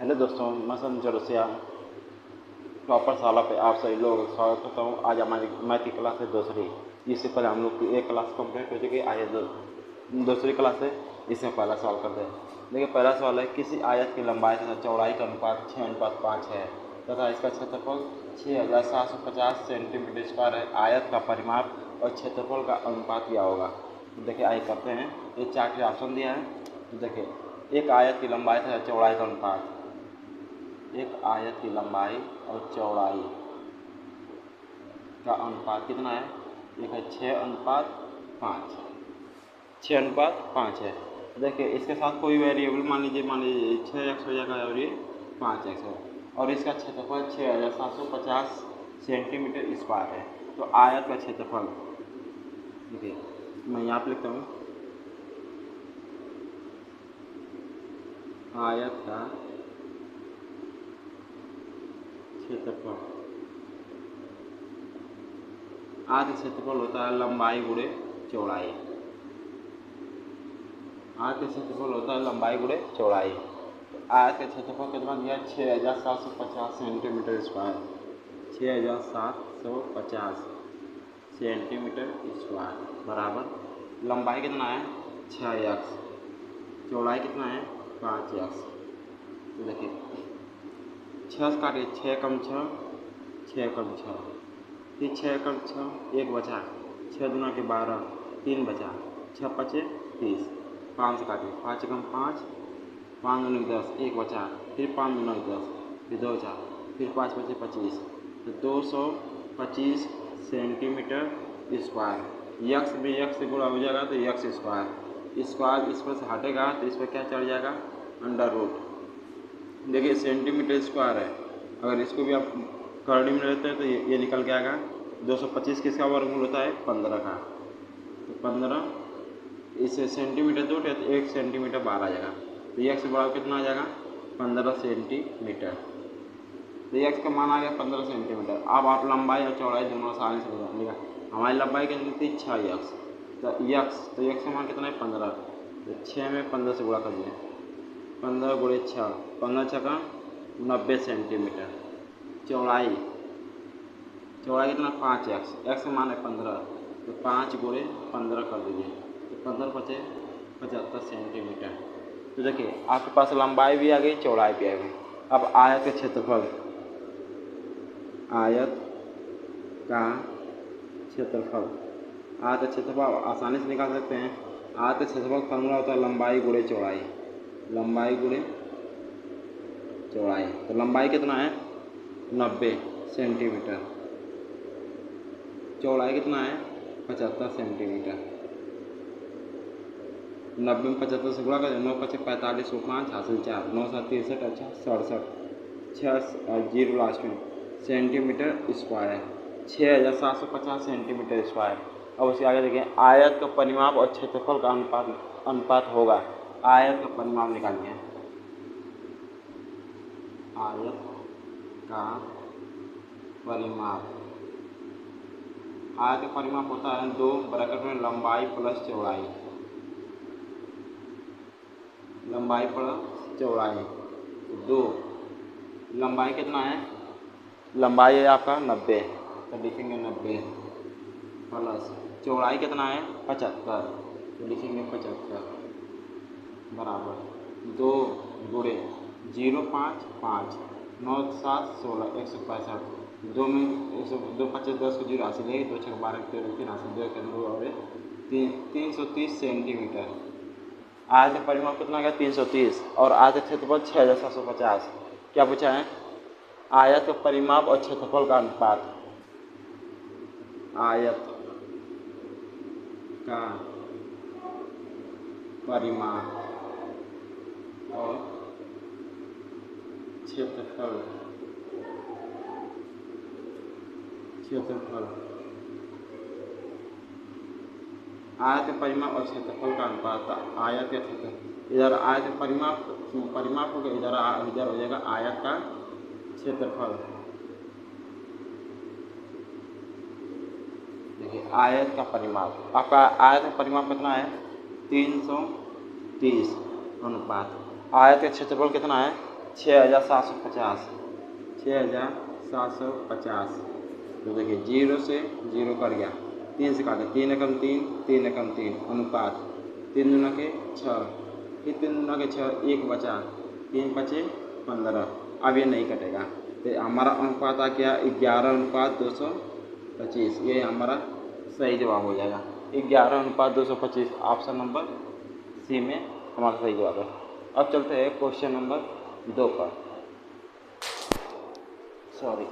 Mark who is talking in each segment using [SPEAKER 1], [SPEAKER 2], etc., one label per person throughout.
[SPEAKER 1] Hello दोस्तों, मैं Sanjay जोरसिया topper शाला पे आप सभी लोगों का स्वागत करता हूँ। आज हमारी मैथ की क्लास है दूसरी। इससे पहले हम लोग की एक क्लास कंप्लीट हो चुकी है। आइए दूसरी क्लास है, इसमें पहला सवाल करते हैं। देखिए, पहला सवाल है, किसी आयत की लंबाई तथा चौड़ाई का अनुपात 6:5 है तथा इसका क्षेत्रफल 6750 सेंटीमीटर स्क्वायर है। आयत का परिमाप और क्षेत्रफल का अनुपात क्या होगा? तो देखिए, आइए करते हैं। ये 4 ऑप्शन दिया है। तो देखिए, एक आयत की लंबाई तथा चौड़ाई का अनुपात, एक आयत की लंबाई और चौड़ाई का अनुपात कितना है? एक है 6:5, 6:5 है। देखिए, इसके साथ कोई वेरिएबल मान लीजिए 6x हो जाएगा और ये 5x है और इसका क्षेत्रफल 6750 सेंटीमीटर स्क्वायर है। तो आयत का क्षेत्रफल, देखिए मैं यहाँ पर लिखता हूँ, आयत का क्षेत्रफल, आयत क्षेत्रफल होता है लंबाई गुणे चौड़ाई। आयत का क्षेत्रफल होता है लंबाई गुणे चौड़ाई। तो आयत का क्षेत्रफल कितना दिया है? 6750 सेंटीमीटर स्क्वायर, 6750 सेंटीमीटर स्क्वायर बराबर लंबाई कितना है? 6x, चौड़ाई कितना है? 5x। तो देखिए 6 से काटिए, 6 कम 6, 6 कम 6, फिर 6 कम 6 1 बचा, 6 दूना के 12, 3 बचा, 6 पचे 30, 5 से काटिए, 5 कम 5, 5 दूना के 10, 1 बचा, फिर 5 दूना के 10, फिर 2 बचा, फिर 5 बचे 25, तो 225 सेंटीमीटर स्क्वायर। यक्स में यक्स से गुणा हो जाएगा तो यक्स स्क्वायर, स्क्वायर इस पर से हटेगा तो इस पर क्या चढ़ जाएगा? Under root. देखिए सेंटीमीटर स्क्वायर है, अगर इसको भी आप करड़ी में लेते हैं तो ये निकल के आएगा। 225 किसका वर्गमूल होता है? 15 का। तो 15 इससे सेंटीमीटर दूर है तो 1 सेंटीमीटर बाहर आ जाएगा। तो एक्स बराबर कितना आ जाएगा? 15 सेंटीमीटर। तो एक्स का मान आ गया 15 सेंटीमीटर। अब आप लंबाई और चौड़ाई दोनों आसानी से बता लीजिएगा। हमारी लंबाई कितनी थी? 6x, तो एक्स का मान कितना है? 15। तो 6 में 15 से गुणा कर दिए, 15 गुणे 6, 15 छक्का 90 सेंटीमीटर। चौड़ाई कितना? 5x, एक्स का मान है 15, तो 5 गुणे 15 कर दीजिए, तो 15 बचे 75 सेंटीमीटर। तो देखिए आपके पास लंबाई भी आ गई, चौड़ाई भी आ गई। अब आयत का क्षेत्रफल, आयत का क्षेत्रफल, आयत का क्षेत्रफल आसानी से निकाल सकते हैं। आयत का क्षेत्रफल फॉर्मूला होता है लंबाई गुणे चौड़ाई, लंबाई गुणे चौड़ाई। तो लंबाई कितना है? 90 सेंटीमीटर, चौड़ाई कितना है? 75 सेंटीमीटर। 90 में 75 से गुणा कर, 9 5 45 को 5 हासिल 4, 9 7 63, अच्छा 67, 6 और 0 लास्ट में सेंटीमीटर स्क्वायर, 6750 सेंटीमीटर स्क्वायर। अब उसके आगे देखिए, आयत का परिमाप और क्षेत्रफल का अनुपात होगा। आयत का परिमाप निकालिए, आयत का परिमाप, आयत का परिमाप होता है 2 ब्रैकेट में लंबाई प्लस चौड़ाई, लंबाई प्लस चौड़ाई। 2 लंबाई कितना है? लंबाई है आपका 90, तो लिखेंगे 90 प्लस चौड़ाई कितना है? 75, तो लिखेंगे 75 बराबर 2 गुणे 0 5 5 9 7 16 165, 2 में 2 25 10 को 0 हासिल है, 2 6 12 13 3 हासिल 2 के 2 और 330 सेंटीमीटर। आयत का परिमाप कितना गया? 330 और आयत का क्षेत्रफल 6750। क्या पूछा है? आयत का परिमाप और क्षेत्रफल का अनुपात, आयत का परिमाप और क्षेत्रफल आयत के परिमाप और क्षेत्रफल का अनुपात, आयत के क्षेत्र, इधर आयत के परिमाप हो गया, इधर हो जाएगा आयत का क्षेत्रफल। देखिए आयत का परिमाप, आपका आयत का परिमाप कितना है? 330 अनुपात आयत का क्षेत्रफल कितना है? 6,750, 6,750। तो देखिए 0 से 0 कट गया, 3 से काटे, 3 एकम 3, 3 एकम 3 अनुपात 3 दूना के 6, फिर 3 दूना के 6, 1 बचा, 3 बचे 15। अब ये नहीं कटेगा, तो हमारा अनुपात आ गया 11:225। ये हमारा सही जवाब हो जाएगा, 11:225। ऑप्शन नंबर सी में हमारा सही जवाब है। अब चलते हैं क्वेश्चन नंबर 2 पर। सॉरी,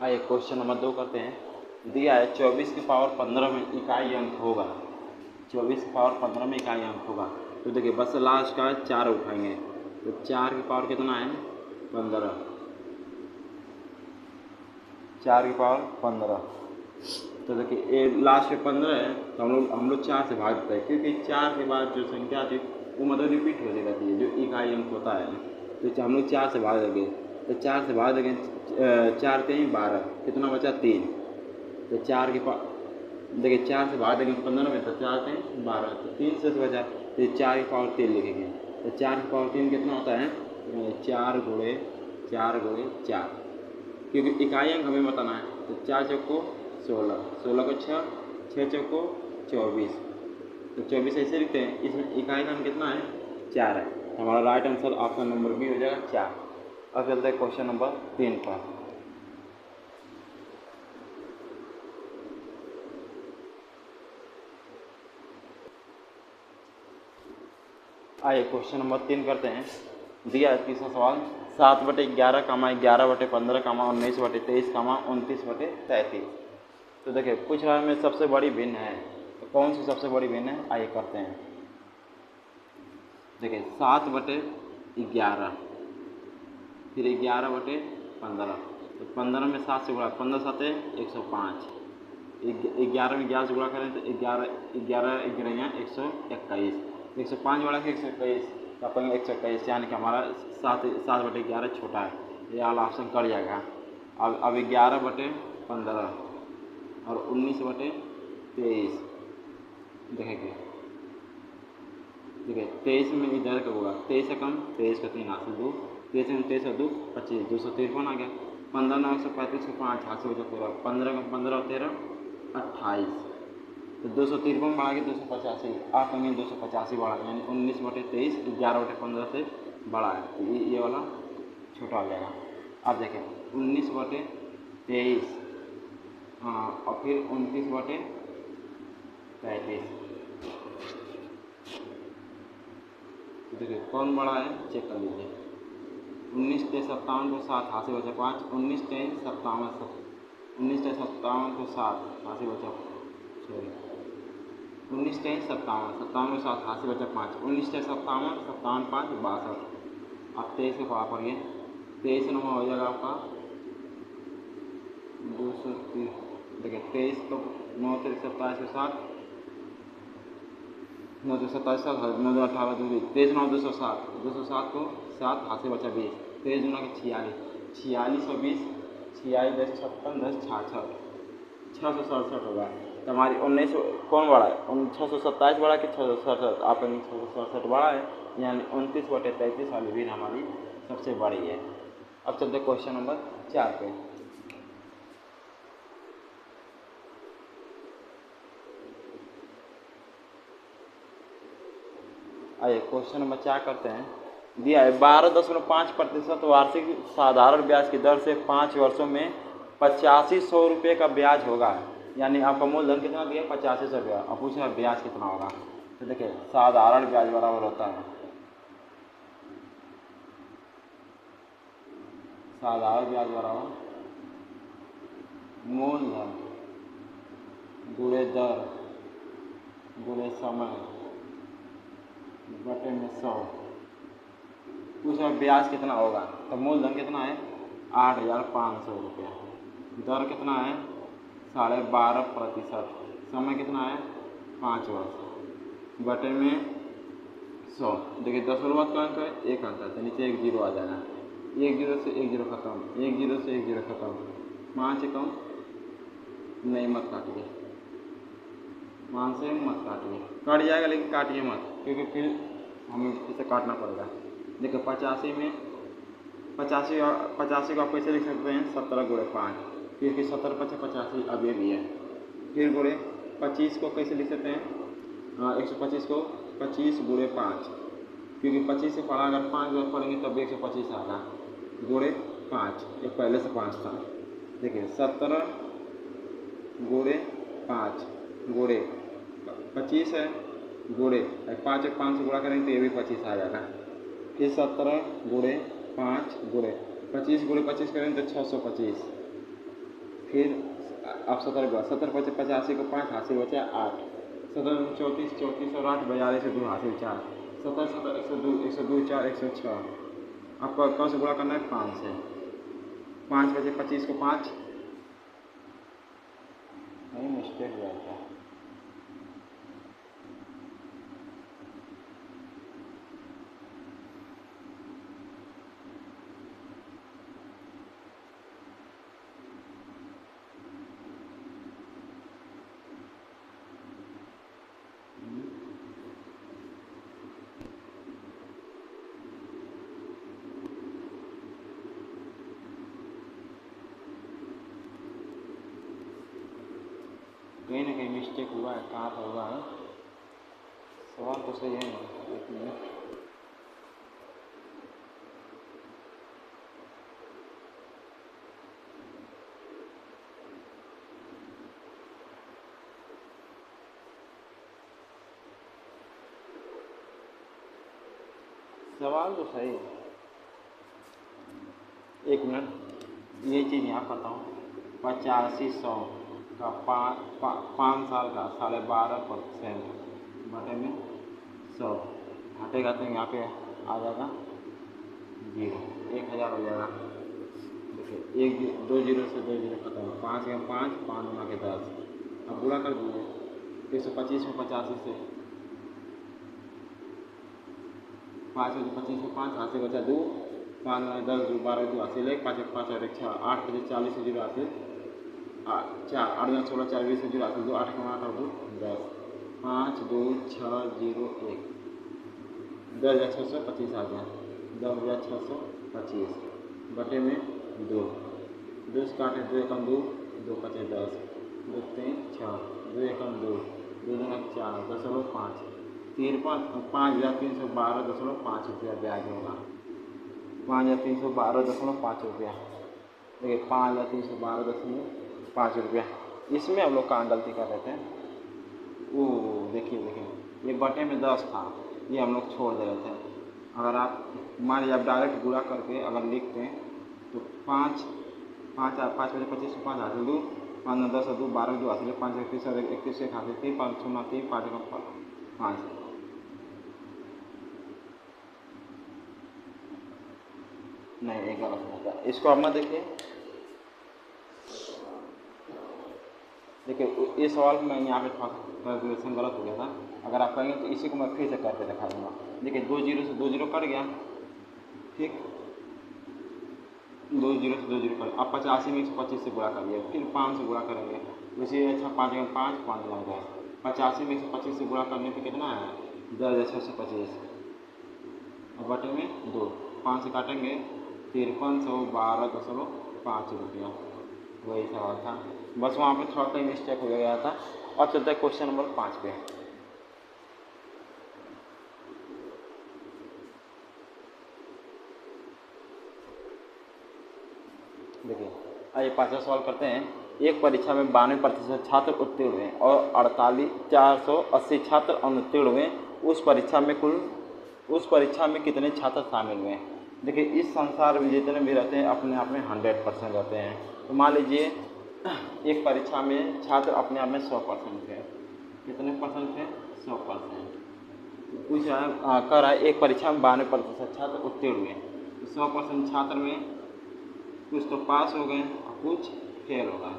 [SPEAKER 1] आइए क्वेश्चन नंबर 2 करते हैं। दिया है 24 की पावर 15 में इकाई अंक होगा, 24 की पावर 15 में इकाई अंक होगा। तो देखिए बस लास्ट का 4 उठाएंगे, तो 4 की पावर कितना है 15, 4 की पावर 15। तो देखिए ये लास्ट में 15 है, तो हम लोग 4 से भाग देते हैं, क्योंकि 4 के बाद जो संख्या आती है वो मतलब रिपीट होती रहती है, जो इकाई अंक होता है। तो हम लोग 4 से भाग देंगे, तो 4 से भाग देंगे, 4 3 12, कितना बचा 3। तो 4 की देखिए 4 से भाग देंगे 15 में, तो 4 3 12, तो 3 से बचा, तो 4 की पावर 3 लिखेंगे। तो 4 की पावर 3 कितना होता है 4 गुणे 4 गुणे 4, क्योंकि इकाई अंक हमें बताना है। तो 4 चौको 16, 16 को 6, 6 चौको 24, तो 24 ऐसे लिखते हैं। इसमें इकाई का अंक कितना है 4 है, तो हमारा right answer option number B हो जाएगा 4। अब चलते हैं क्वेश्चन नंबर 3 पर। आइए क्वेश्चन नंबर 3 करते हैं। दिया है तीसरा सवाल, 7/11, 11/15, 19/23, 29/33। तो देखिए पूछ रहा है में सबसे बड़ी भिन्न है, तो कौन सी सबसे बड़ी भिन्न है, आइए करते हैं। देखिए 7/11, फिर 11/15, तो 15 में 7 से गुणा, 15 7 105, 11 में 11 से गुणा करें तो 11 121, 105 बढ़ा के 121, तो अपन 121, यानी कि हमारा 7/11 छोटा है, ये वाला ऑप्शन कट जाएगा। अब 11/15 और 19/23 देखेंगे। देखिए 23 में इधर का होगा, 23 से कम 23 का 3 हासिल 2, 23 में 23 2 25, 253 आ गया। 15 9 135 को 5 हासिल 13, 15 का 15 और 13 28, तो 253 बढ़ा के 285, आप कहेंगे 285 बढ़ा, यानी 19/23 11/15 से बड़ा है, तो ये वाला छोटा हो जाएगा। अब देखें 19/23 और फिर 29/33, तो देखिए कौन बड़ा है चेक कर लीजिए। 19 23 57 को 7 हासिल बचा 5, 19 23 57, 19 23 57 को 7 हासिल बचा, सॉरी 19 23 57, 57 को 7 हासिल बचा 5, 19 23 57, 57 5 62। आप 23 के पावर पढ़िए, 23 नंबर हो जाएगा आपका 230। देखिए 23 को 9 3 27 के 7, 9 2 27 7, 9 2 18 2 23 9 207, 207 को 7 हासिल बचा 20, 23 दूना के 46, 46 और 20, 46 10 56 10 66, 667 होगा। तो हमारी 19 कौन बड़ा है, 627 बड़ा कि 667, आप 667 बड़ा है, यानी 29/33 वाली भी हमारी सबसे बड़ी है। अब चलते क्वेश्चन नंबर 4 पे। आइए क्वेश्चन नंबर 4 करते हैं। दिया है 12.5% वार्षिक साधारण ब्याज की दर से 5 वर्षों में 8500 रुपये का ब्याज होगा, यानी आपका मूलधन कितना दिया 8500 रुपया, अब पूछ रहा ब्याज कितना होगा। तो देखिए साधारण ब्याज बराबर होता है साधारण ब्याज बराबर मूलधन गुणे दर गुणे समय बटे में 100। पूछ रहा ब्याज कितना होगा, तो मूलधन कितना है 8500 रुपया, दर कितना है 12.5%, समय कितना है 5 वर्ष, बटे में 100। देखिए 10 बात का अंक है, एक अंक है, तो नीचे 1 0 आ जाना, 1 0 से 1 0 खत्म, 1 0 से 1 0 खत्म, 5 कम नहीं मत काटिए, वहाँ से मत काटिए, कट जाएगा लेकिन काटिए मत, क्योंकि फिर हमें इसे काटना पड़ेगा। देखो 85 में 85 को आप कैसे लिख सकते हैं, 17 गुणे 5, क्योंकि 17 × 85 अब ये भी है। फिर गुणे 25 को कैसे लिख सकते हैं, 125 को 25 गुणे 5, क्योंकि 25 से पढ़ा अगर 5 बार पढ़ेंगे तब 125 आएगा, गुणे 5, ये पहले से 5 था। देखिए 17 गुणे 5 गुणे 25 है, गुणे 5 और 5 से गुणा करेंगे तो ये भी 25 आ जाएगा। फिर 17 गुणे 5 गुणे 25 गुणे 25 करेंगे तो 625। फिर आप 17 5 85 को 5 हासिल बचा 8, 17 34 34 और 8 42 से 2 हासिल 4, 17 17 102 102 4 106। आपको कौन से गुणा करना है, 5 से। 5 बचे 25 को 5, नहीं मिस्टेक हुआ था। कहीं ना कहीं मिस्टेक हुआ है, कहाँ पर हुआ है, सवाल तो सही है ना। एक मिनट, सवाल तो सही है, एक मिनट। ये चीज़ यहाँ करता हूँ, 85 100 का 5 साल का 12.5% बटे में 100 हटेगा तो यहाँ पे आ जाएगा 0, 1000 हो जाएगा। देखिए एक 2 जीरो से 2 जीरो खत्म, 5 या 5 5 गुना के 10, अब गुणा कर दीजिए 125 में 85 से, 5 में 25 में 5 हाथ से बचा 2, 5 में 10 2 12 2 हासिल 1, 5 5 और 1 6, 8 बजे 40 से 0 हासिल 4, 8 में 16 4 20 से 0 हासिल 2, 8 में 8 और 2 10, 5 2 6 0 1, 10,625 आ गया, 10,625 बटे में 2, 2 से काटे 2 एकम 2, 2 बचे 10, 2 3 6, 2 एकम 2, 2 दूना 4, 10.5, 5,312.5 रुपया ब्याज होगा, 5,312.5 रुपया। देखिए 5,312.5 रुपया। इसमें हम लोग कहाँ गलती कर रहे थे, वो देखिए ये बटे में 10 था, ये हम लोग छोड़ दे रहे थे। अगर आप मान लीजिए आप डायरेक्ट गुणा करके अगर लिखते हैं तो 5 5 5 बजे 25 से 5 हासिल 2, 5 9 10 2 12 2 हासिल 5 31 और 31 से हासिल 3, 5 6 3 5 5, नहीं एक गलत होता है। इसको अब ना देखिए ये सवाल में यहाँ पे थोड़ा कैलकुलेशन गलत हो गया था। अगर आप कहेंगे तो इसी को मैं फिर से करके दिखा दूँगा। देखिए 2 जीरो से 2 जीरो कट गया, ठीक, 2 जीरो से 2 जीरो कट। आप 85 में 125 से गुणा करिए, फिर 5 से गुणा करेंगे, वैसे अच्छा 5 में 5 5 गुना 10, 85 में 125 से गुणा करने पर कितना है 10,625 और बटे में 2, 5 से काटेंगे 5312.5 रुपया। वही सवाल था, बस वहाँ पे थोड़ा सा मिस्टेक हो गया था। और चलते हैं क्वेश्चन नंबर 5 पे। देखिए आइए 5वां सवाल करते हैं। एक परीक्षा में 92% छात्र उत्तीर्ण हुए और 480 छात्र अनुत्तीर्ण हुए। उस परीक्षा में कितने छात्र शामिल हुए? देखिए इस संसार में जितने भी रहते हैं अपने आप में 100% रहते हैं। तो मान लीजिए एक परीक्षा में छात्र अपने आप में 100% थे। कितने परसेंट थे? 100%। पूछ रहा है कह रहा है एक परीक्षा में 92% छात्र उत्तीर्ण हुए। 100% छात्र में कुछ तो पास हो गए और कुछ फेल हो गए।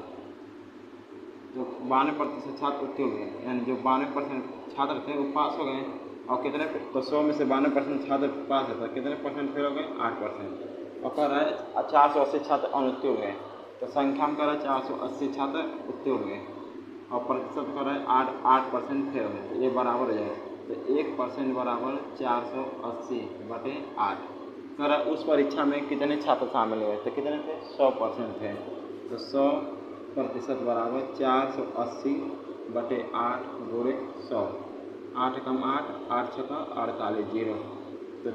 [SPEAKER 1] जो 92% छात्र उत्तीर्ण हुए, यानी जो 92% छात्र थे वो पास हो गए और कितने, तो 100 में से 92% छात्र पास है तो कितने परसेंट फेल हो गए? 8%। और कह रहा है 480 छात्र अनुत्तीर्ण हुए, तो संख्या में कह रहा है 480 छात्र उत्तीर्ण हुए। और प्रतिशत कर रहा है 8% फेल है, तो ये बराबर हो जाएगा। तो 1% बराबर 480/8। कर उस परीक्षा में कितने छात्र शामिल हुए, तो कितने थे, 100% थे। तो 100% बराबर 480/8 गुणे 100। 8 कम 8, 8 छक्का 48, 0। तो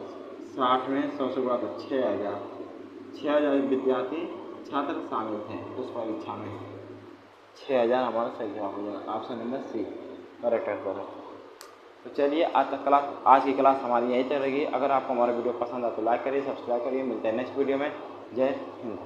[SPEAKER 1] 60 में 100 से गुणा तो 6000 विद्यार्थी छात्र शामिल थे उस परीक्षा में। 6000 हमारा सही जवाब हो जाएगा, option number C correct answer है। तो चलिए आज की क्लास हमारी यहीं तक रहेगी। अगर आपको हमारा वीडियो पसंद आए तो लाइक करिए, सब्सक्राइब करिए। मिलते हैं नेक्स्ट वीडियो में। जय हिंद।